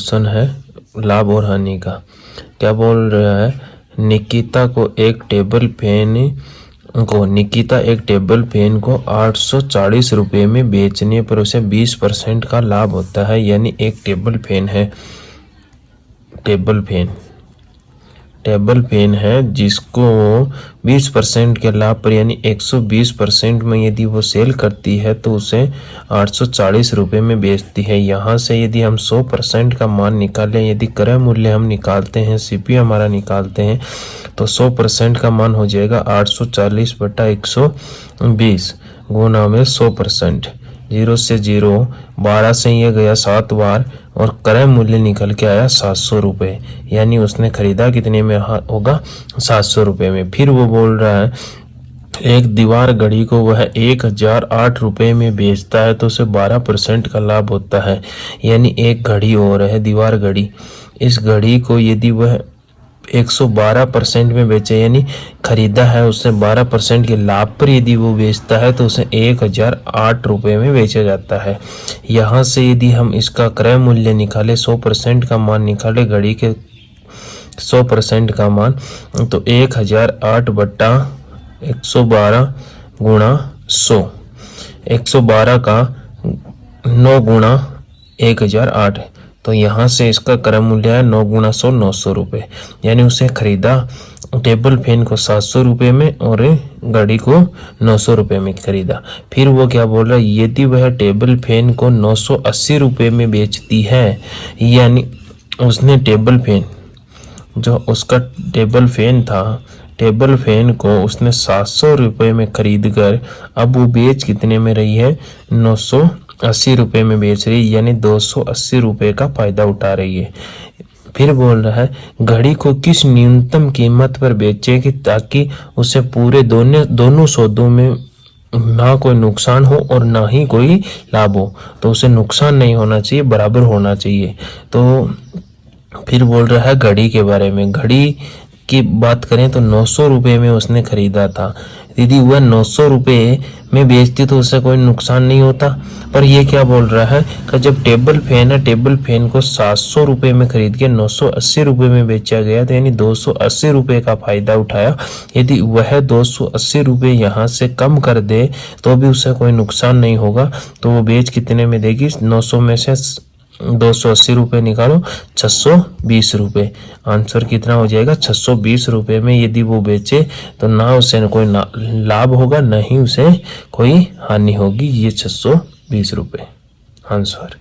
Question है लाभ और हानि का। क्या बोल रहा है, निकिता एक टेबल फैन को 840 रुपये में बेचने पर उसे 20% का लाभ होता है। यानी एक टेबल फैन है जिसको 20% के लाभ पर यानी 120% में यदि वो सेल करती है तो उसे 840 रुपये में बेचती है। यहाँ से यदि हम 100% का मान निकालें, यदि क्रय मूल्य हम निकालते हैं, सीपी हमारा निकालते हैं, तो 100% का मान हो जाएगा 840 बटा 120 गुना में 100%। 0 से 0, 12 से ये गया 7 बार और क्रय मूल्य निकल के आया 700 रुपये। यानी उसने खरीदा कितने में होगा, 700 रुपये में। फिर वो बोल रहा है एक दीवार घड़ी को वह 1008 रुपये में बेचता है तो उसे 12% का लाभ होता है। यानी एक घड़ी और है दीवार घड़ी, इस घड़ी को यदि वह 112% में बेचे यानी खरीदा है उससे 12% के लाभ पर यदि वो बेचता है तो उसे 1008 रुपये में बेचा जाता है। यहाँ से यदि हम इसका क्रय मूल्य निकाले, 100% का मान निकाले घड़ी के 100% का मान, तो 1008 बटा 112 गुणा 100, 112 का 9 गुणा 1008, तो यहाँ से इसका क्रय मूल्य है 9 गुणा 100, 900 रुपये। यानी उसे खरीदा टेबल फैन को 700 रुपये में और घड़ी को 900 रुपये में खरीदा। फिर वो क्या बोल रहा है, यदि वह टेबल फैन को 980 रुपये में बेचती है, यानी उसने टेबल फैन जो उसका टेबल फैन था, टेबल फैन को उसने 700 रुपये में खरीद कर अब वो बेच कितने में रही है, 980 रुपये में बेच रही है। यानी 280 रुपये का फायदा उठा रही है। फिर बोल रहा है घड़ी को किस न्यूनतम कीमत पर बेचेगी ताकि उसे पूरे दोनों सौदों में ना कोई नुकसान हो और ना ही कोई लाभ हो। तो उसे नुकसान नहीं होना चाहिए, बराबर होना चाहिए। तो फिर बोल रहा है घड़ी के बारे में। घड़ी की बात करें तो 900 रुपये में उसने खरीदा था, यदि वह 900 रुपये में बेचती तो उसे कोई नुकसान नहीं होता। पर ये क्या बोल रहा है कि जब टेबल फैन है, टेबल फैन को 700 रुपये में खरीद के 980 रुपये में बेचा गया, तो यानी 280 रुपये का फायदा उठाया। यदि वह 280 रुपये यहाँ से कम कर दे तो भी उसे कोई नुकसान नहीं होगा। तो वो बेच कितने में देगी, 900 में से 280 रुपये निकालो, 620 रुपये। आंसर कितना हो जाएगा, 620 रुपये में यदि वो बेचे तो ना उसे कोई लाभ होगा, ना ही उसे कोई हानि होगी। ये 620 रुपये आंसर।